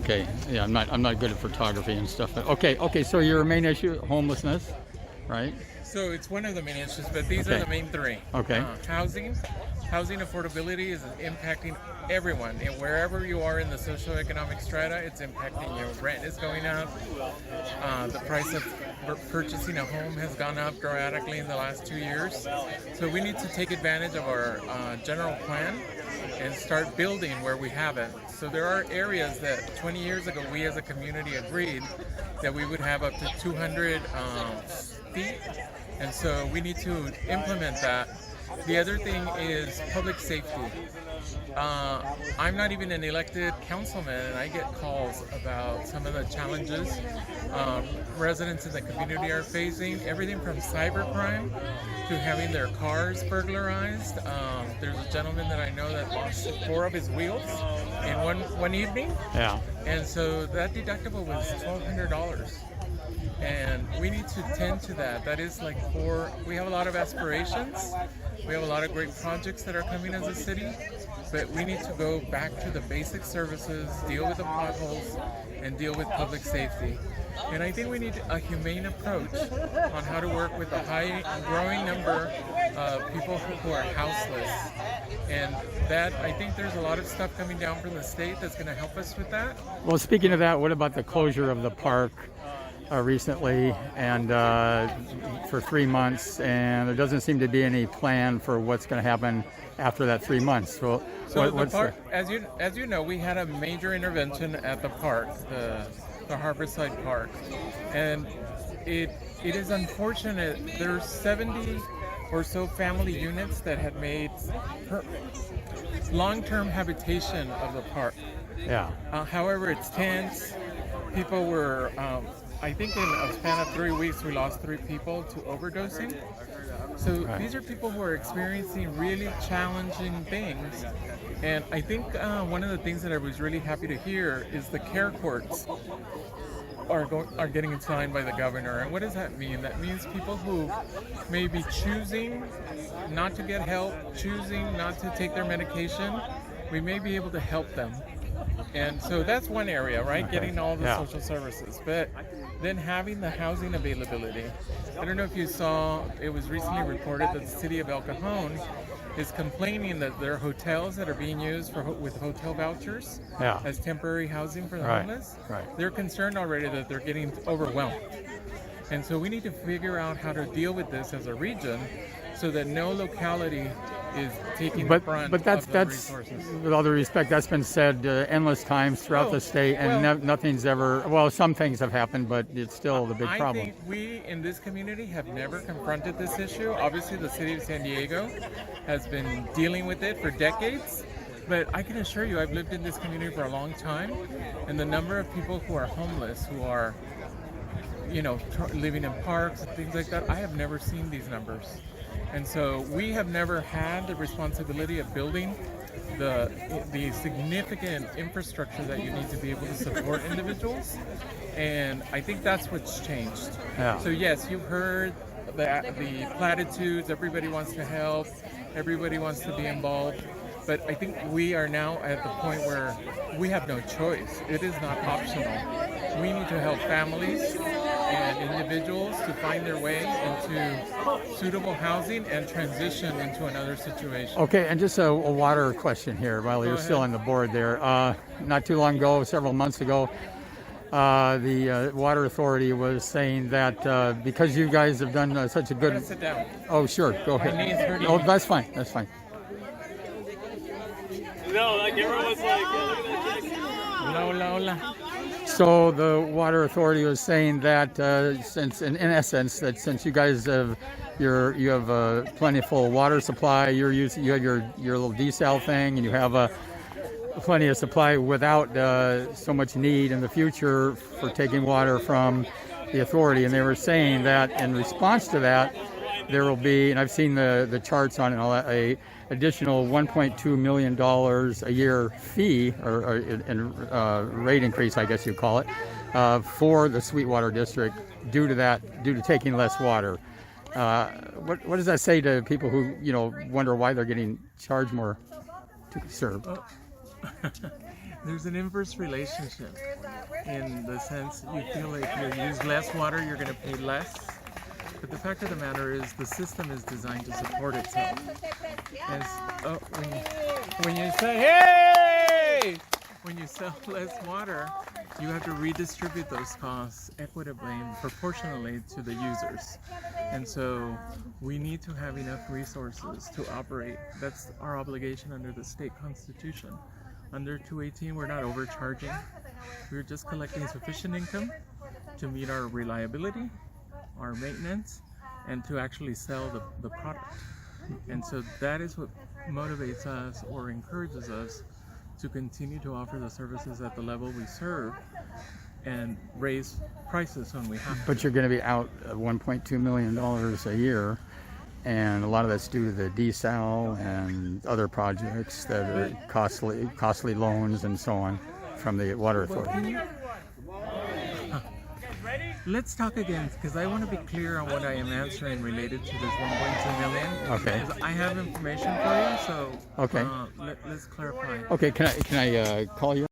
Okay, yeah, I'm not good at photography and stuff. But okay. So your main issue, homelessness, right? So it's one of the main issues, but these are Okay. the main three. Okay. Housing affordability is impacting everyone, and wherever you are in the socioeconomic strata, it's impacting you. Rent is going up. The price of purchasing a home has gone up dramatically in the last 2 years. So we need to take advantage of our general plan and start building where we haven't. So there are areas that 20 years ago we as a community agreed that we would have up to 200 feet, and so we need to implement that. The other thing is public safety. I'm not even an elected councilman, and I get calls about some of the challenges residents in the community are facing. Everything from cybercrime to having their cars burglarized. There's a gentleman that I know that lost 4 of his wheels in one evening. Yeah. And so that deductible was $1,200. And we need to tend to that. That is like we have a lot of aspirations. We have a lot of great projects that are coming as a city, but we need to go back to the basic services, deal with the potholes, and deal with public safety. And I think we need a humane approach on how to work with a growing number of people who are houseless. And that, I think there's a lot of stuff coming down from the state that's going to help us with that. Well, speaking of that, what about the closure of the park recently and for 3 months, and there doesn't seem to be any plan for what's going to happen after that 3 months. So the park, as you know, we had a major intervention at the park, the Harborside Park, and it is unfortunate. There's 70 or so family units that had made long-term habitation of the park. Yeah. However, it's tense. People were. I think in a span of 3 weeks, we lost 3 people to overdosing. So Right. These are people who are experiencing really challenging things. And I think one of the things that I was really happy to hear is the care courts are getting signed by the governor. And what does that mean? That means people who may be choosing not to get help, choosing not to take their medication, we may be able to help them. And so that's one area, right? Okay. Getting all the Yeah. social services. But then having the housing availability. I don't know if you saw, it was recently reported that the city of El Cajon is complaining that there are hotels that are being used with hotel vouchers Yeah. as temporary housing for the Right. homeless. Right. They're concerned already that they're getting overwhelmed. And so we need to figure out how to deal with this as a region so that no locality is taking the brunt But of the that's resources. with all due respect, that's been said endless times throughout the state, and nothing's ever. Well, some things have happened, but it's still the big problem. I think we in this community have never confronted this issue. Obviously, the city of San Diego has been dealing with it for decades. But I can assure you, I've lived in this community for a long time, and the number of people who are homeless, who are, living in parks and things like that, I have never seen these numbers. And so we have never had the responsibility of building the significant infrastructure that you need to be able to support individuals. And I think that's what's changed. Yeah. So yes, you've heard the platitudes, everybody wants to help, everybody wants to be involved. But I think we are now at the point where we have no choice. It is not optional. We need to help families and individuals to find their way into suitable housing and transition into another situation. Okay, and just a water question here while you're still on the board there. Not too long ago, several months ago, the Water Authority was saying that because you guys have done such a good... Sit down. Oh, sure, go My knee's ahead. hurting Oh, me. that's fine, that's fine. No, like everyone's like, look at that. Lola. So the Water Authority was saying that since you guys have you have a plentiful water supply, you have your little desal thing, and you have plenty of supply without so much need in the future for taking water from the authority. And they were saying that in response to that, there will be, and I've seen the charts on it, and all that, a additional $1.2 million a year fee or rate increase, I guess you call it, for the Sweetwater district due to taking less water. What does that say to people who wonder why they're getting charged more to serve? There's an inverse relationship in the sense you feel like if you use less water, you're going to pay less. But the fact of the matter is the system is designed to support itself. As, when you say, hey! When you sell less water, you have to redistribute those costs equitably and proportionally to the users. And so we need to have enough resources to operate. That's our obligation under the state constitution. Under 218, we're not overcharging. We're just collecting sufficient income to meet our reliability, our maintenance, and to actually sell the product. And so that is what motivates us or encourages us to continue to offer the services at the level we serve and raise prices when we have to. But you're going to be out $1.2 million a year, and a lot of that's due to the desal and other projects that are costly loans and so on from the Water Authority. Let's talk again, because I want to be clear on what I am answering related to this 1.2 million. Okay. Because I have information for you, so Okay. let's clarify. Okay, can I call you?